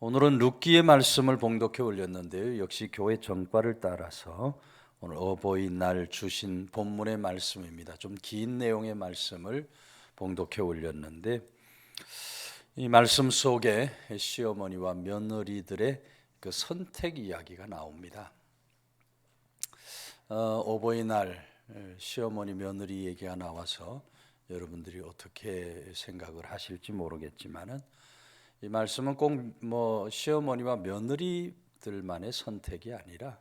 오늘은 룻기의 말씀을 봉독해 올렸는데요. 역시 교회 정과를 따라서 오늘 어버이날 주신 본문의 말씀입니다. 좀 긴 내용의 말씀을 봉독해 올렸는데 이 말씀 속에 시어머니와 며느리들의 그 선택 이야기가 나옵니다. 어버이날 시어머니 며느리 얘기가 나와서 여러분들이 어떻게 생각을 하실지 모르겠지만은 이 말씀은 꼭 시어머니와 며느리들만의 선택이 아니라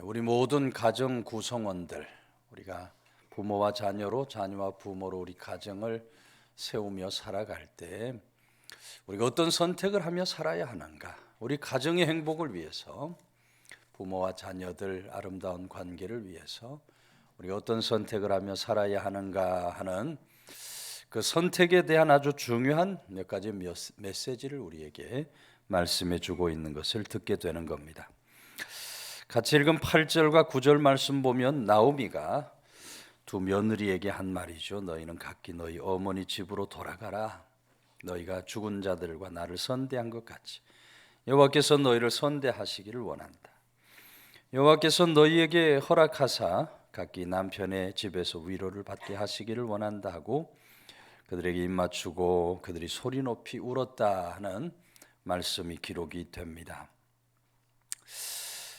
우리 모든 가정 구성원들, 우리가 부모와 자녀로, 자녀와 부모로 우리 가정을 세우며 살아갈 때 우리가 어떤 선택을 하며 살아야 하는가, 우리 가정의 행복을 위해서, 부모와 자녀들 아름다운 관계를 위해서 우리가 어떤 선택을 하며 살아야 하는가 하는 그 선택에 대한 아주 중요한 몇 가지 메시지를 우리에게 말씀해 주고 있는 것을 듣게 되는 겁니다. 같이 읽은 8절과 9절 말씀 보면 나오미가 두 며느리에게 한 말이죠. 너희는 각기 너희 어머니 집으로 돌아가라. 너희가 죽은 자들과 나를 선대한 것 같이 여호와께서 너희를 선대하시기를 원한다. 여호와께서 너희에게 허락하사 각기 남편의 집에서 위로를 받게 하시기를 원한다 하고 그들에게 입맞추고 그들이 소리 높이 울었다 하는 말씀이 기록이 됩니다.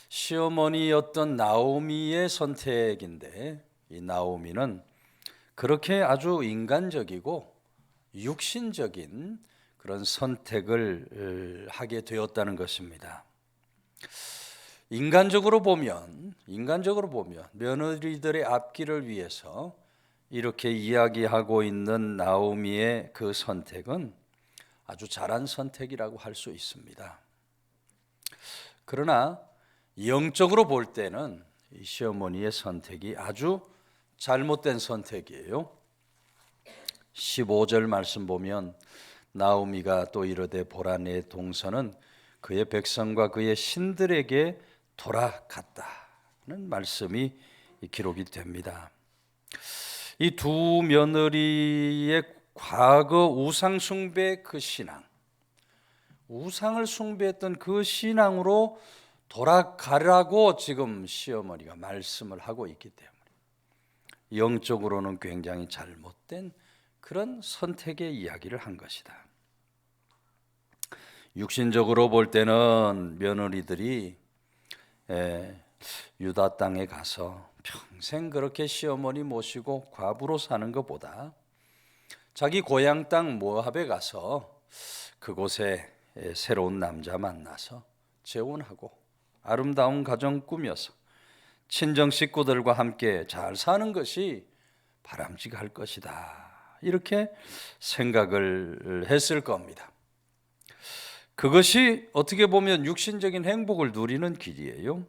시어머니였던 나오미의 선택인데 이 나오미는 그렇게 아주 인간적이고 육신적인 그런 선택을 하게 되었다는 것입니다. 인간적으로 보면 며느리들의 앞길을 위해서 이렇게 이야기하고 있는 나오미의 그 선택은 아주 잘한 선택이라고 할 수 있습니다. 그러나 영적으로 볼 때는 이 시어머니의 선택이 아주 잘못된 선택이에요. 15절 말씀 보면 나오미가 또 이르되 보라 내 동서는 그의 백성과 그의 신들에게 돌아갔다는 말씀이 기록이 됩니다. 이 두 며느리의 과거 우상 숭배 그 신앙, 우상을 숭배했던 그 신앙으로 돌아가라고 지금 시어머니가 말씀을 하고 있기 때문에 영적으로는 굉장히 잘못된 그런 선택의 이야기를 한 것이다. 육신적으로 볼 때는 며느리들이 유다 땅에 가서 평생 그렇게 시어머니 모시고 과부로 사는 것보다 자기 고향 땅 모압에 가서 그곳에 새로운 남자 만나서 재혼하고 아름다운 가정 꾸며서 친정 식구들과 함께 잘 사는 것이 바람직할 것이다. 이렇게 생각을 했을 겁니다. 그것이 어떻게 보면 육신적인 행복을 누리는 길이에요.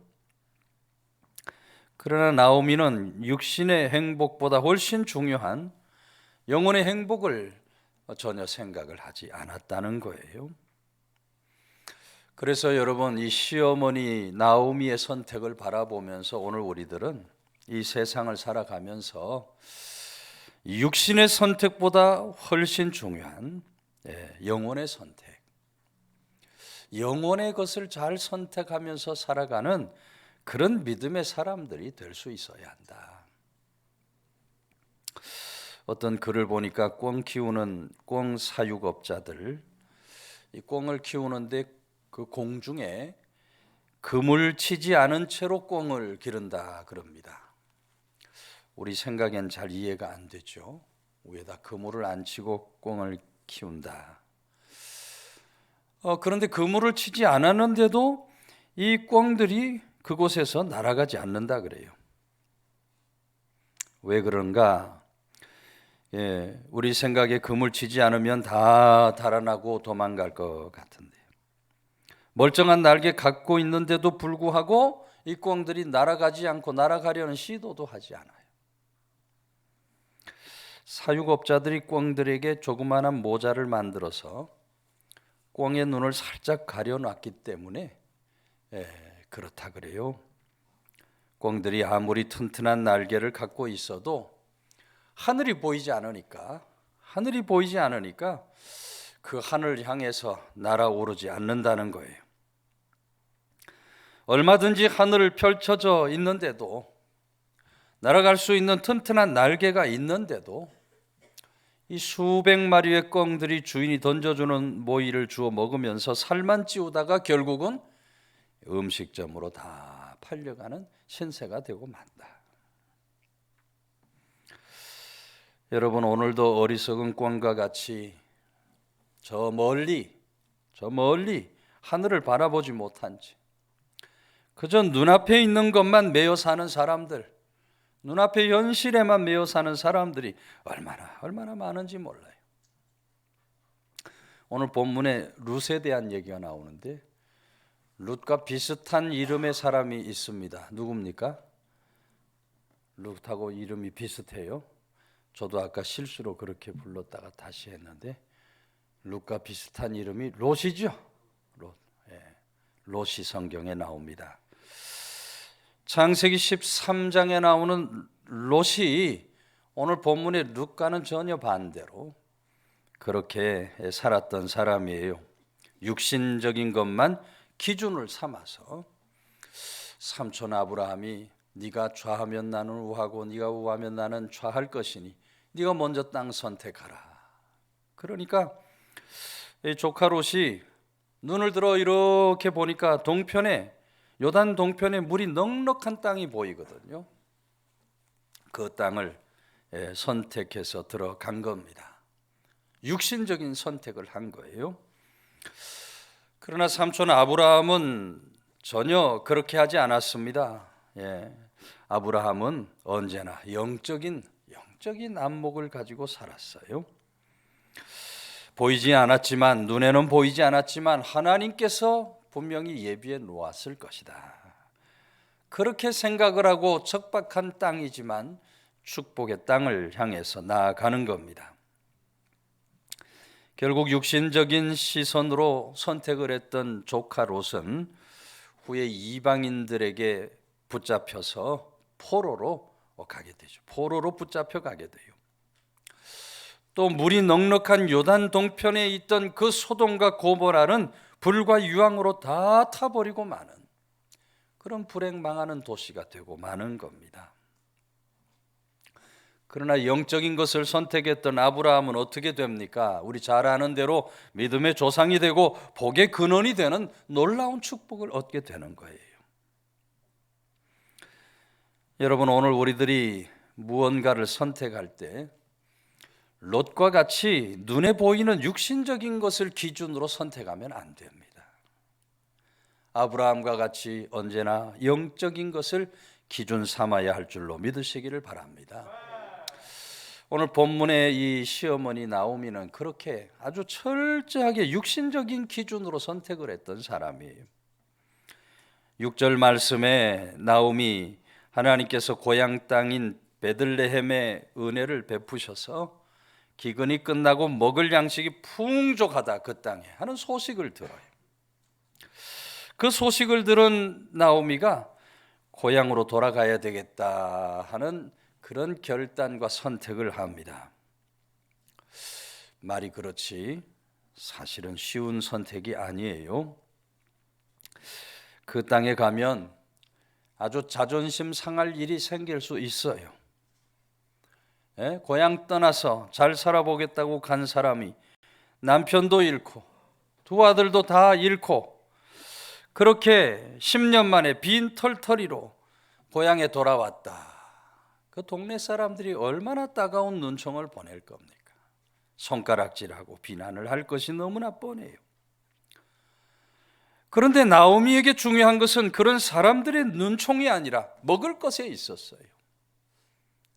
그러나 나오미는 육신의 행복보다 훨씬 중요한 영혼의 행복을 전혀 생각을 하지 않았다는 거예요. 그래서 여러분, 이 시어머니 나오미의 선택을 바라보면서 오늘 우리들은 이 세상을 살아가면서 육신의 선택보다 훨씬 중요한 영혼의 선택, 영혼의 것을 잘 선택하면서 살아가는 그런 믿음의 사람들이 될 수 있어야 한다. 어떤 글을 보니까 꿩 키우는 꿩 사육업자들, 이 꿩을 키우는데 그 공중에 금을 치지 않은 채로 꿩을 기른다 그럽니다. 우리 생각엔 잘 이해가 안 되죠. 위에다 그물을 안 치고 꿩을 키운다. 그런데 그물을 치지 않았는데도 이 꿩들이 그곳에서 날아가지 않는다 그래요. 왜 그런가? 우리 생각에 그물 치지 않으면 다 달아나고 도망갈 것 같은데 멀쩡한 날개 갖고 있는데도 불구하고 이 꿩들이 날아가지 않고 날아가려는 시도도 하지 않아요. 사육업자들이 꿩들에게 조그마한 모자를 만들어서 꿩의 눈을 살짝 가려놨기 때문에 그렇다 그래요. 꿩들이 아무리 튼튼한 날개를 갖고 있어도 하늘이 보이지 않으니까 그 하늘 향해서 날아오르지 않는다는 거예요. 얼마든지 하늘을 펼쳐져 있는데도, 날아갈 수 있는 튼튼한 날개가 있는데도 이 수백 마리의 꿩들이 주인이 던져주는 모이를 주워 먹으면서 살만 찌우다가 결국은 음식점으로 다 팔려가는 신세가 되고 만다. 여러분, 오늘도 어리석은 꿩과 같이 저 멀리 하늘을 바라보지 못한 채 그저 눈앞에 있는 것만 매여 사는 사람들, 눈앞의 현실에만 매여 사는 사람들이 얼마나 많은지 몰라요. 오늘 본문에 룻에 대한 얘기가 나오는데, 룻과 비슷한 이름의 사람이 있습니다. 누굽니까? 룻하고 이름이 비슷해요. 저도 아까 실수로 그렇게 불렀다가 다시 했는데, 룻과 비슷한 이름이 롯이죠. 롯. 롯이 성경에 나옵니다. 창세기 13장에 나오는 롯이 오늘 본문의 룻과는 전혀 반대로 그렇게 살았던 사람이에요. 육신적인 것만 기준을 삼아서 삼촌 아브라함이 네가 좌하면 나는 우하고 네가 우하면 나는 좌할 것이니 네가 먼저 땅 선택하라. 그러니까 이 조카 롯이 눈을 들어 이렇게 보니까 동편에, 요단 동편에 물이 넉넉한 땅이 보이거든요. 그 땅을 선택해서 들어간 겁니다. 육신적인 선택을 한 거예요. 그러나 삼촌 아브라함은 전혀 그렇게 하지 않았습니다. 아브라함은 언제나 영적인 안목을 가지고 살았어요. 보이지 않았지만, 눈에는 보이지 않았지만 하나님께서 분명히 예비해 놓았을 것이다. 그렇게 생각을 하고 척박한 땅이지만 축복의 땅을 향해서 나아가는 겁니다. 결국 육신적인 시선으로 선택을 했던 조카 롯은 후에 이방인들에게 붙잡혀서 포로로 가게 되죠. 포로로 붙잡혀 가게 돼요. 또 물이 넉넉한 요단 동편에 있던 그 소돔과 고모라는 불과 유황으로 다 타버리고 마는 그런 불행망하는 도시가 되고 마는 겁니다. 그러나 영적인 것을 선택했던 아브라함은 어떻게 됩니까? 우리 잘 아는 대로 믿음의 조상이 되고 복의 근원이 되는 놀라운 축복을 얻게 되는 거예요. 여러분, 오늘 우리들이 무언가를 선택할 때 롯과 같이 눈에 보이는 육신적인 것을 기준으로 선택하면 안 됩니다. 아브라함과 같이 언제나 영적인 것을 기준 삼아야 할 줄로 믿으시기를 바랍니다. 오늘 본문에 이 시어머니 나오미는 그렇게 아주 철저하게 육신적인 기준으로 선택을 했던 사람이에요. 6절 말씀에 나오미 하나님께서 고향 땅인 베들레헴에 은혜를 베푸셔서 기근이 끝나고 먹을 양식이 풍족하다 그 땅에 하는 소식을 들어요. 그 소식을 들은 나오미가 고향으로 돌아가야 되겠다 하는 그런 결단과 선택을 합니다. 말이 그렇지 사실은 쉬운 선택이 아니에요. 그 땅에 가면 아주 자존심 상할 일이 생길 수 있어요. 고향 떠나서 잘 살아보겠다고 간 사람이 남편도 잃고 두 아들도 다 잃고 그렇게 10년 만에 빈 털터리로 고향에 돌아왔다. 그 동네 사람들이 얼마나 따가운 눈총을 보낼 겁니까? 손가락질하고 비난을 할 것이 너무나 뻔해요. 그런데 나오미에게 중요한 것은 그런 사람들의 눈총이 아니라 먹을 것에 있었어요.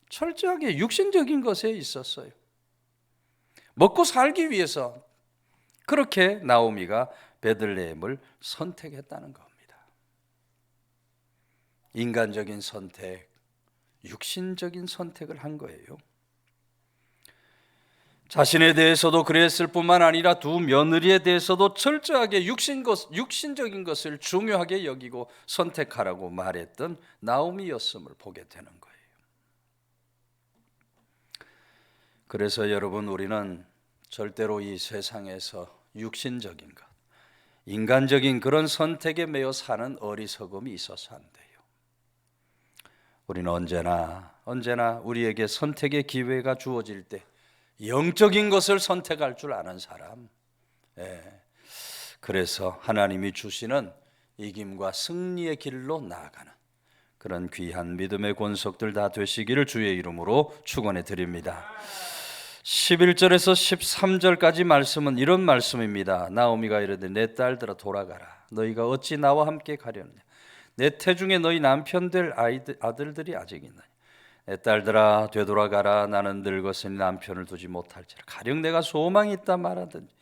철저하게 육신적인 것에 있었어요. 먹고 살기 위해서 그렇게 나오미가 베들레헴을 선택했다는 겁니다. 인간적인 선택, 육신적인 선택을 한 거예요. 자신에 대해서도 그랬을 뿐만 아니라 두 며느리에 대해서도 철저하게 육신적인 것을 중요하게 여기고 선택하라고 말했던 나오미였음을 보게 되는 거예요. 그래서 여러분, 우리는 절대로 이 세상에서 육신적인 것, 인간적인 그런 선택에 매여 사는 어리석음이 있어서 안 돼요. 우리는 언제나 우리에게 선택의 기회가 주어질 때 영적인 것을 선택할 줄 아는 사람, 그래서 하나님이 주시는 이김과 승리의 길로 나아가는 그런 귀한 믿음의 권속들 다 되시기를 주의 이름으로 축원해 드립니다. 11절에서 13절까지 말씀은 이런 말씀입니다. 나오미가 이르되 내 딸들아 돌아가라. 너희가 어찌 나와 함께 가려느냐. 내 태중에 너희 남편 될 아들들이 아직 있나니. 내 딸들아 되돌아가라. 나는 늙었으니 남편을 두지 못할지라. 가령 내가 소망이 있다 말한다든지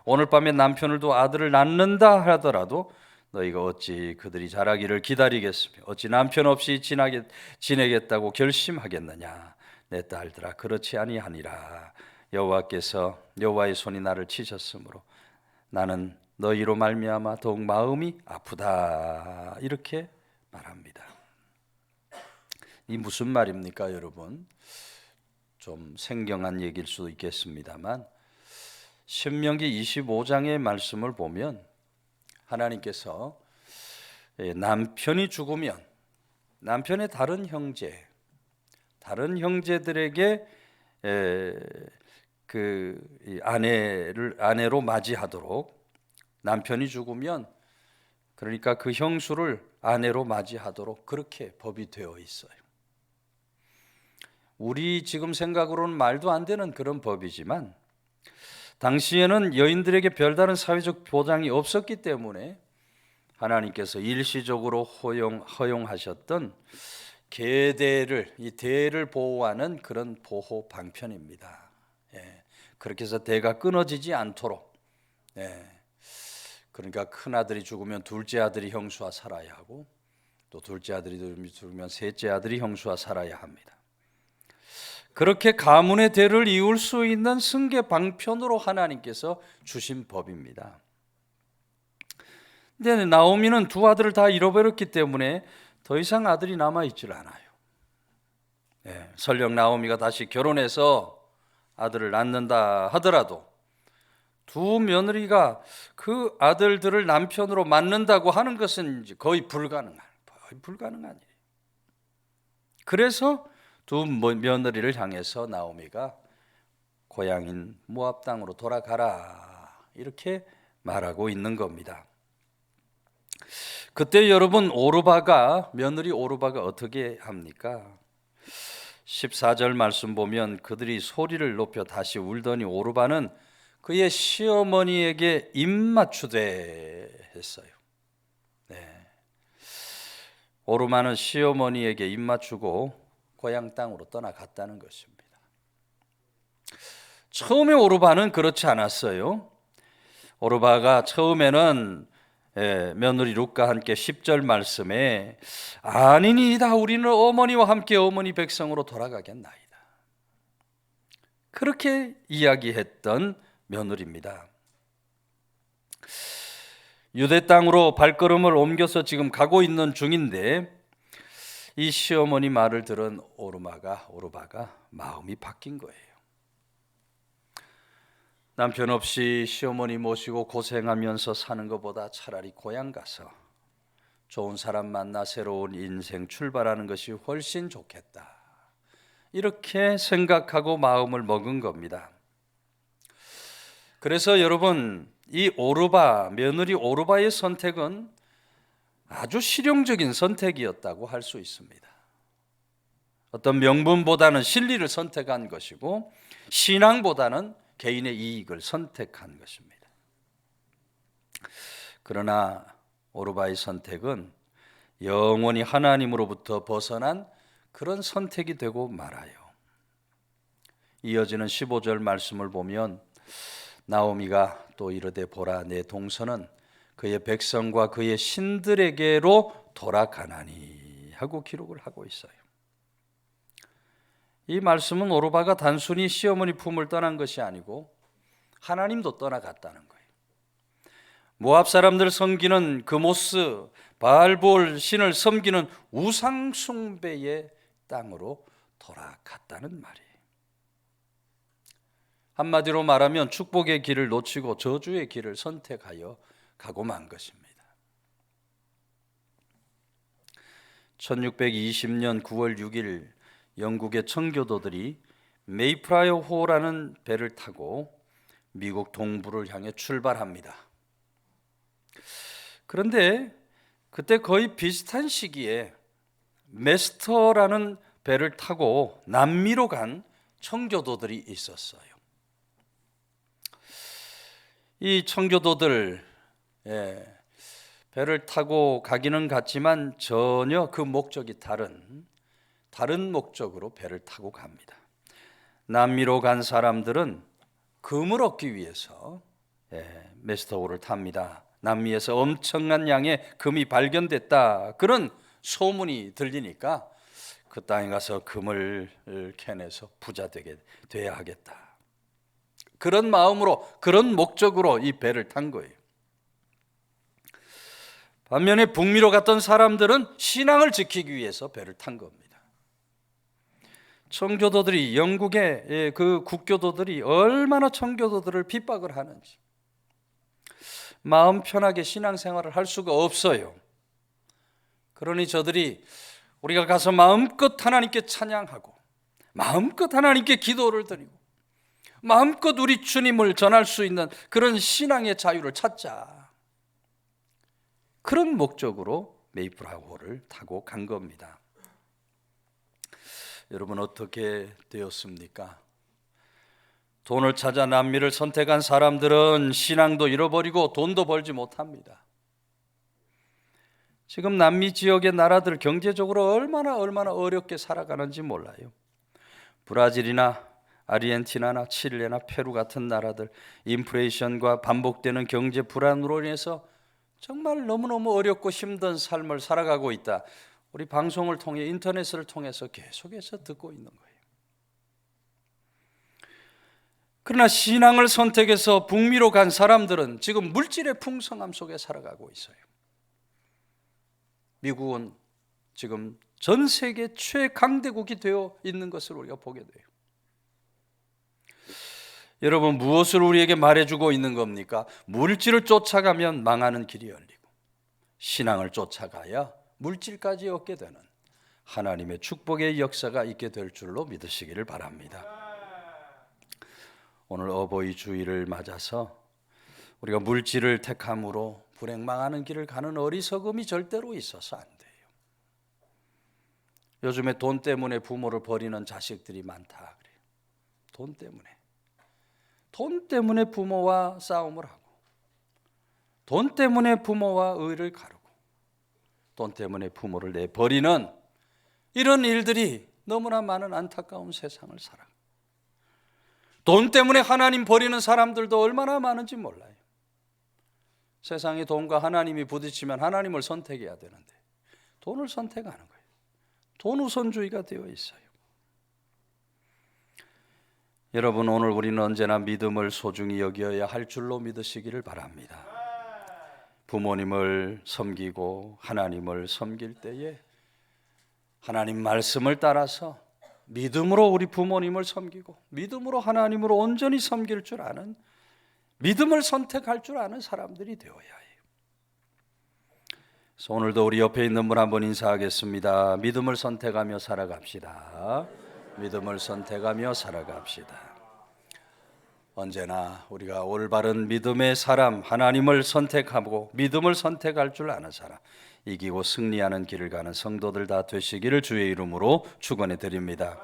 오늘 밤에 남편을 두어 아들을 낳는다 하더라도 너희가 어찌 그들이 자라기를 기다리겠으며 어찌 남편 없이 지내겠다고 결심하겠느냐. 내 딸들아 그렇지 아니하니라. 여호와의 손이 나를 치셨으므로 나는 너희로 말미암아 더욱 마음이 아프다. 이렇게 말합니다. 이 무슨 말입니까, 여러분? 좀 생경한 얘기일 수도 있겠습니다만 신명기 25장의 말씀을 보면 하나님께서 남편이 죽으면 남편의 다른 형제들에게 그 아내로 맞이하도록, 남편이 죽으면 그러니까 그 형수를 아내로 맞이하도록 그렇게 법이 되어 있어요. 우리 지금 생각으로는 말도 안 되는 그런 법이지만 당시에는 여인들에게 별다른 사회적 보장이 없었기 때문에 하나님께서 일시적으로 허용하셨던 계대를, 이 대를 보호하는 그런 보호 방편입니다. 그렇게 해서 대가 끊어지지 않도록, 그러니까 큰 아들이 죽으면 둘째 아들이 형수와 살아야 하고 또 둘째 아들이 죽으면 셋째 아들이 형수와 살아야 합니다. 그렇게 가문의 대를 이을 수 있는 승계 방편으로 하나님께서 주신 법입니다. 근데 나오미는 두 아들을 다 잃어버렸기 때문에 더 이상 아들이 남아있질 않아요. 설령 나오미가 다시 결혼해서 아들을 낳는다 하더라도 두 며느리가 그 아들들을 남편으로 맞는다고 하는 것은 거의 불가능한 일이에요. 그래서 두 며느리를 향해서 나오미가 고향인 모압 땅으로 돌아가라 이렇게 말하고 있는 겁니다. 그때 여러분 며느리 오르바가 어떻게 합니까? 14절 말씀 보면 그들이 소리를 높여 다시 울더니 오르바는 그의 시어머니에게 입맞추되 했어요. 오르바는 시어머니에게 입맞추고 고향 땅으로 떠나갔다는 것입니다. 처음에 오르바는 그렇지 않았어요. 오르바가 처음에는 며느리 룻과 함께 10절 말씀에 아니니이다 우리는 어머니와 함께 어머니 백성으로 돌아가겠나이다 그렇게 이야기했던 며느리입니다. 유대 땅으로 발걸음을 옮겨서 지금 가고 있는 중인데 이 시어머니 말을 들은 오르바가 마음이 바뀐 거예요. 남편 없이 시어머니 모시고 고생하면서 사는 것보다 차라리 고향 가서 좋은 사람 만나 새로운 인생 출발하는 것이 훨씬 좋겠다. 이렇게 생각하고 마음을 먹은 겁니다. 그래서 여러분 이 며느리 오르바의 선택은 아주 실용적인 선택이었다고 할 수 있습니다. 어떤 명분보다는 진리를 선택한 것이고 신앙보다는 개인의 이익을 선택한 것입니다. 그러나 오르바의 선택은 영원히 하나님으로부터 벗어난 그런 선택이 되고 말아요. 이어지는 15절 말씀을 보면 나오미가 또 이르되 보라 내 동서는 그의 백성과 그의 신들에게로 돌아가나니 하고 기록을 하고 있어요. 이 말씀은 오르바가 단순히 시어머니 품을 떠난 것이 아니고 하나님도 떠나갔다는 거예요. 모압 사람들 섬기는 그모스 바알볼 신을 섬기는 우상 숭배의 땅으로 돌아갔다는 말이에요. 한마디로 말하면 축복의 길을 놓치고 저주의 길을 선택하여 가고 만 것입니다. 1620년 9월 6일 영국의 청교도들이 메이프라이어 호라는 배를 타고 미국 동부를 향해 출발합니다. 그런데 그때 거의 비슷한 시기에 메스터라는 배를 타고 남미로 간 청교도들이 있었어요. 이 청교도들 배를 타고 가기는 갔지만 전혀 그 목적이 다른 목적으로 배를 타고 갑니다. 남미로 간 사람들은 금을 얻기 위해서 메스터호를 탑니다. 남미에서 엄청난 양의 금이 발견됐다, 그런 소문이 들리니까 그 땅에 가서 금을 캐내서 부자 돼야 하겠다, 그런 마음으로, 그런 목적으로 이 배를 탄 거예요. 반면에 북미로 갔던 사람들은 신앙을 지키기 위해서 배를 탄 겁니다. 청교도들이, 영국의 그 국교도들이 얼마나 청교도들을 핍박을 하는지, 마음 편하게 신앙생활을 할 수가 없어요. 그러니 저들이 우리가 가서 마음껏 하나님께 찬양하고 마음껏 하나님께 기도를 드리고 마음껏 우리 주님을 전할 수 있는 그런 신앙의 자유를 찾자, 그런 목적으로 메이프라이어호를 타고 간 겁니다. 여러분, 어떻게 되었습니까? 돈을 찾아 남미를 선택한 사람들은 신앙도 잃어버리고 돈도 벌지 못합니다. 지금 남미 지역의 나라들 경제적으로 얼마나 어렵게 살아가는지 몰라요. 브라질이나 아르헨티나나 칠레나 페루 같은 나라들, 인플레이션과 반복되는 경제 불안으로 인해서 정말 너무너무 어렵고 힘든 삶을 살아가고 있다. 우리 방송을 통해, 인터넷을 통해서 계속해서 듣고 있는 거예요. 그러나 신앙을 선택해서 북미로 간 사람들은 지금 물질의 풍성함 속에 살아가고 있어요. 미국은 지금 전 세계 최강대국이 되어 있는 것을 우리가 보게 돼요. 여러분, 무엇을 우리에게 말해주고 있는 겁니까? 물질을 쫓아가면 망하는 길이 열리고 신앙을 쫓아가야 물질까지 얻게 되는 하나님의 축복의 역사가 있게 될 줄로 믿으시기를 바랍니다. 오늘 어버이 주일을 맞아서 우리가 물질을 택함으로 불행망하는 길을 가는 어리석음이 절대로 있어서 안 돼요. 요즘에 돈 때문에 부모를 버리는 자식들이 많다 그래요. 돈 때문에 부모와 싸움을 하고, 돈 때문에 부모와 의를 가르고, 돈 때문에 부모를 내버리는 이런 일들이 너무나 많은 안타까운 세상을 살아. 돈 때문에 하나님 버리는 사람들도 얼마나 많은지 몰라요. 세상에 돈과 하나님이 부딪히면 하나님을 선택해야 되는데 돈을 선택하는 거예요. 돈 우선주의가 되어 있어요. 여러분, 오늘 우리는 언제나 믿음을 소중히 여겨야 할 줄로 믿으시기를 바랍니다. 부모님을 섬기고 하나님을 섬길 때에 하나님 말씀을 따라서 믿음으로 우리 부모님을 섬기고 믿음으로 하나님으로 온전히 섬길 줄 아는, 믿음을 선택할 줄 아는 사람들이 되어야 해요. 그래서 오늘도 우리 옆에 있는 분 한번 인사하겠습니다. 믿음을 선택하며 살아갑시다. 믿음을 선택하며 살아갑시다. 언제나 우리가 올바른 믿음의 사람, 하나님을 선택하고 믿음을 선택할 줄 아는 사람, 이기고 승리하는 길을 가는 성도들 다 되시기를 주의 이름으로 축원해 드립니다.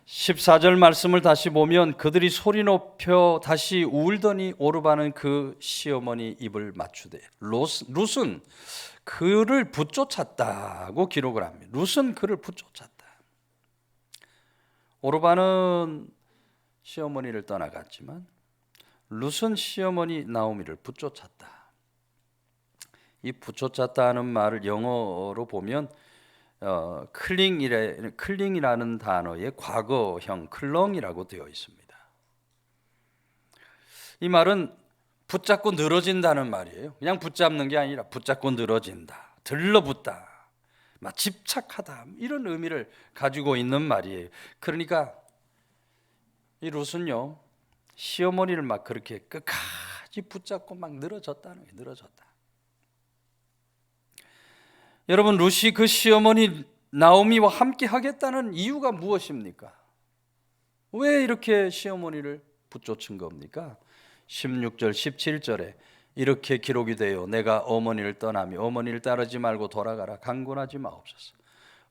14절 말씀을 다시 보면 그들이 소리 높여 다시 울더니 오르바는 그 시어머니 입을 맞추되 룻은 그를 붙쫓았다고 기록을 합니다. 룻은 그를 붙쫓았다. 오르바는 시어머니를 떠나갔지만 룻은 시어머니 나오미를 붙쫓았다. 이 붙쫓았다 하는 말을 영어로 보면 클링이라는 단어의 과거형 클렁이라고 되어 있습니다. 이 말은 붙잡고 늘어진다는 말이에요. 그냥 붙잡는 게 아니라 붙잡고 늘어진다, 들러붙다, 막 집착하다, 이런 의미를 가지고 있는 말이에요. 그러니까 이 룻은요, 시어머니를 막 그렇게 끝까지 붙잡고 막 늘어졌다는 거예요. 늘어졌다. 여러분, 룻이 그 시어머니 나오미와 함께 하겠다는 이유가 무엇입니까? 왜 이렇게 시어머니를 붙쫓은 겁니까? 16절 17절에 이렇게 기록이 돼요. 내가 어머니를 떠나며 어머니를 따르지 말고 돌아가라. 강권하지 마옵소서.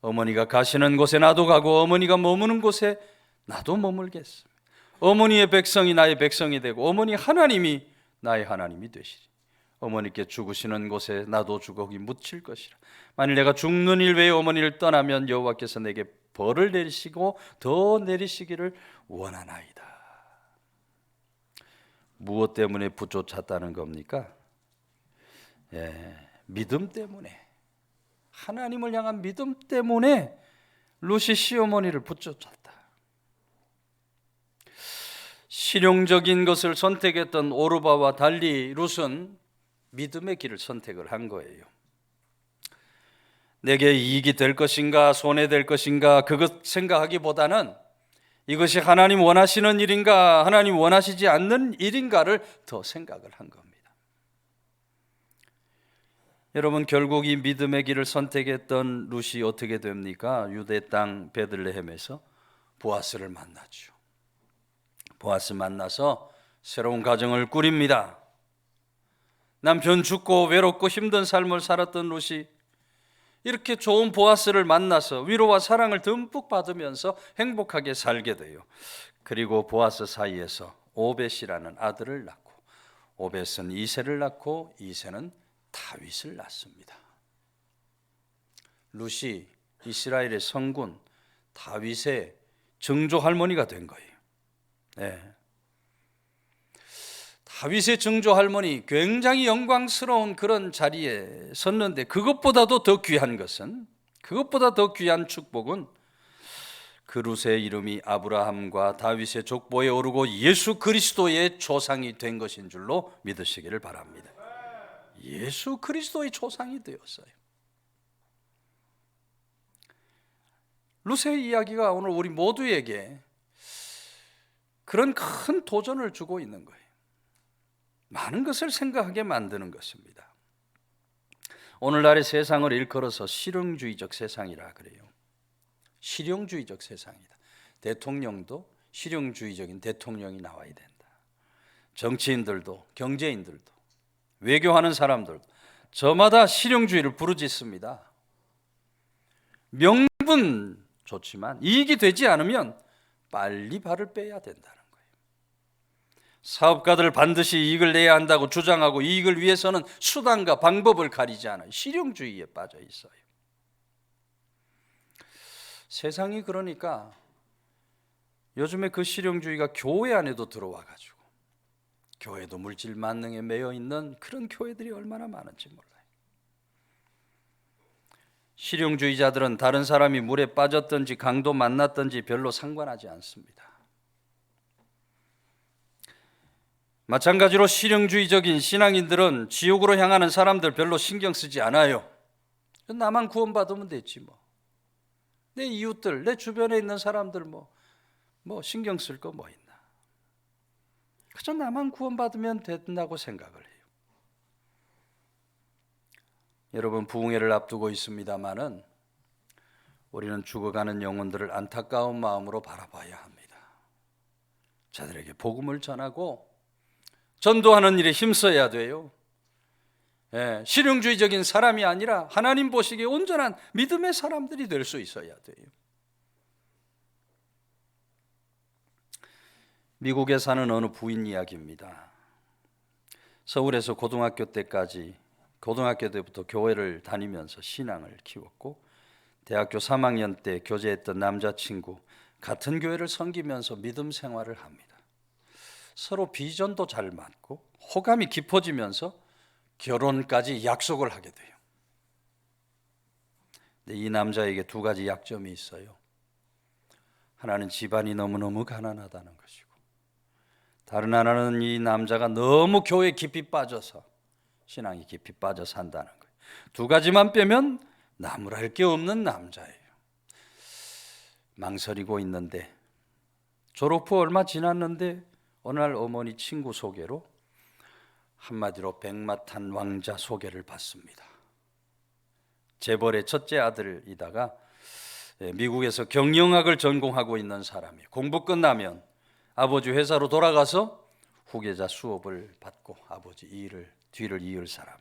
어머니가 가시는 곳에 나도 가고 어머니가 머무는 곳에 나도 머물겠습니다. 어머니의 백성이 나의 백성이 되고 어머니 하나님이 나의 하나님이 되시리. 어머니께 죽으시는 곳에 나도 죽어 거기 묻힐 것이라. 만일 내가 죽는 일 외에 어머니를 떠나면 여호와께서 내게 벌을 내리시고 더 내리시기를 원하나이다. 무엇 때문에 붙쫓았다는 겁니까? 믿음 때문에, 하나님을 향한 믿음 때문에 룻이 시어머니를 붙쫓았다. 실용적인 것을 선택했던 오르바와 달리 룻은 믿음의 길을 선택을 한 거예요. 내게 이익이 될 것인가 손해될 것인가 그것 생각하기보다는 이것이 하나님 원하시는 일인가 하나님 원하시지 않는 일인가를 더 생각을 한 겁니다. 여러분, 결국 이 믿음의 길을 선택했던 룻이 어떻게 됩니까? 유대 땅 베들레헴에서 보아스를 만나죠. 보아스 만나서 새로운 가정을 꾸립니다. 남편 죽고 외롭고 힘든 삶을 살았던 룻이 이렇게 좋은 보아스를 만나서 위로와 사랑을 듬뿍 받으면서 행복하게 살게 돼요. 그리고 보아스 사이에서 오벳이라는 아들을 낳고 오벳은 이새를 낳고 이새는 다윗을 낳습니다. 룻이 이스라엘의 성군 다윗의 증조 할머니가 된 거예요. 다윗의 증조 할머니, 굉장히 영광스러운 그런 자리에 섰는데 그것보다도 더 귀한 것은, 그것보다 더 귀한 축복은 그 룻의 이름이 아브라함과 다윗의 족보에 오르고 예수 그리스도의 조상이 된 것인 줄로 믿으시기를 바랍니다. 예수 그리스도의 조상이 되었어요. 룻의 이야기가 오늘 우리 모두에게 그런 큰 도전을 주고 있는 거예요. 많은 것을 생각하게 만드는 것입니다. 오늘날의 세상을 일컬어서 실용주의적 세상이라 그래요. 실용주의적 세상이다. 대통령도 실용주의적인 대통령이 나와야 된다. 정치인들도 경제인들도 외교하는 사람들도 저마다 실용주의를 부르짖습니다. 명분 좋지만 이익이 되지 않으면 빨리 발을 빼야 된다는 거예요. 사업가들 반드시 이익을 내야 한다고 주장하고 이익을 위해서는 수단과 방법을 가리지 않아요. 실용주의에 빠져 있어요. 세상이 그러니까 요즘에 그 실용주의가 교회 안에도 들어와 가지고 교회도 물질 만능에 매여 있는 그런 교회들이 얼마나 많은지 몰라요. 실용주의자들은 다른 사람이 물에 빠졌든지 강도 만났든지 별로 상관하지 않습니다. 마찬가지로 실용주의적인 신앙인들은 지옥으로 향하는 사람들 별로 신경 쓰지 않아요. 나만 구원받으면 됐지 뭐. 내 이웃들, 내 주변에 있는 사람들 뭐 신경 쓸 거 뭐 있나. 그저 나만 구원받으면 된다고 생각을 해요. 여러분, 부흥회를 앞두고 있습니다마는 우리는 죽어가는 영혼들을 안타까운 마음으로 바라봐야 합니다. 저들에게 복음을 전하고 전도하는 일에 힘써야 돼요. 실용주의적인 사람이 아니라 하나님 보시기에 온전한 믿음의 사람들이 될 수 있어야 돼요. 미국에 사는 어느 부인 이야기입니다. 서울에서 고등학교 때부터 교회를 다니면서 신앙을 키웠고 대학교 3학년 때 교제했던 남자친구 같은 교회를 섬기면서 믿음 생활을 합니다. 서로 비전도 잘 맞고 호감이 깊어지면서 결혼까지 약속을 하게 돼요. 근데 이 남자에게 두 가지 약점이 있어요. 하나는 집안이 너무너무 가난하다는 것이고 다른 하나는 이 남자가 너무 교회에 깊이 빠져서 신앙이 깊이 빠져 산다는 거예요. 두 가지만 빼면 나무랄 게 없는 남자예요. 망설이고 있는데 졸업 후 얼마 지났는데 어느 날 어머니 친구 소개로 한마디로 백마탄 왕자 소개를 받습니다. 재벌의 첫째 아들이다가 미국에서 경영학을 전공하고 있는 사람이 공부 끝나면 아버지 회사로 돌아가서 후계자 수업을 받고 아버지 뒤를 이을 사람.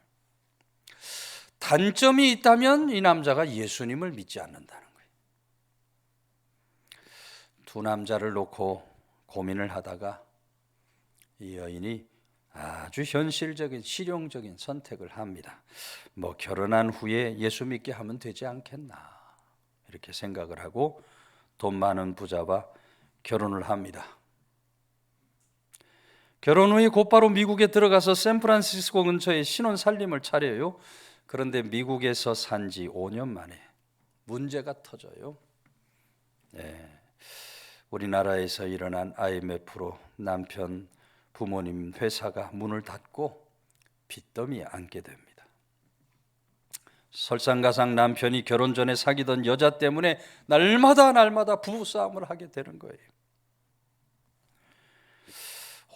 단점이 있다면 이 남자가 예수님을 믿지 않는다는 거예요. 두 남자를 놓고 고민을 하다가 이 여인이 아주 현실적인 실용적인 선택을 합니다. 뭐 결혼한 후에 예수 믿게 하면 되지 않겠나 이렇게 생각을 하고 돈 많은 부자와 결혼을 합니다. 결혼 후에 곧바로 미국에 들어가서 샌프란시스코 근처에 신혼 살림을 차려요. 그런데 미국에서 산 지 5년 만에 문제가 터져요. 우리나라에서 일어난 IMF로 남편 부모님 회사가 문을 닫고 빚더미에 앉게 됩니다. 설상가상 남편이 결혼 전에 사귀던 여자 때문에 날마다 부부싸움을 하게 되는 거예요.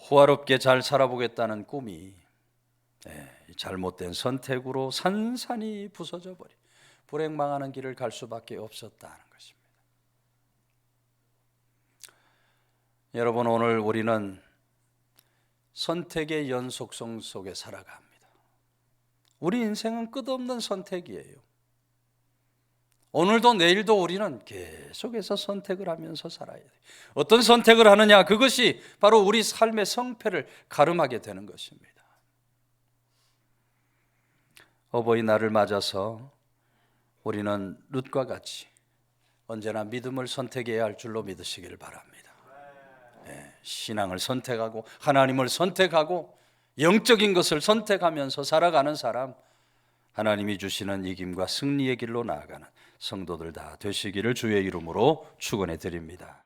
호화롭게 잘 살아보겠다는 꿈이 잘못된 선택으로 산산이 부서져 버리 불행망하는 길을 갈 수밖에 없었다는 것입니다. 여러분, 오늘 우리는 선택의 연속성 속에 살아갑니다. 우리 인생은 끝없는 선택이에요. 오늘도 내일도 우리는 계속해서 선택을 하면서 살아야 돼요. 어떤 선택을 하느냐, 그것이 바로 우리 삶의 성패를 가름하게 되는 것입니다. 어버이날을 맞아서 우리는 룻과 같이 언제나 믿음을 선택해야 할 줄로 믿으시기를 바랍니다. 신앙을 선택하고 하나님을 선택하고 영적인 것을 선택하면서 살아가는 사람, 하나님이 주시는 이김과 승리의 길로 나아가는 성도들 다 되시기를 주의 이름으로 축원해 드립니다.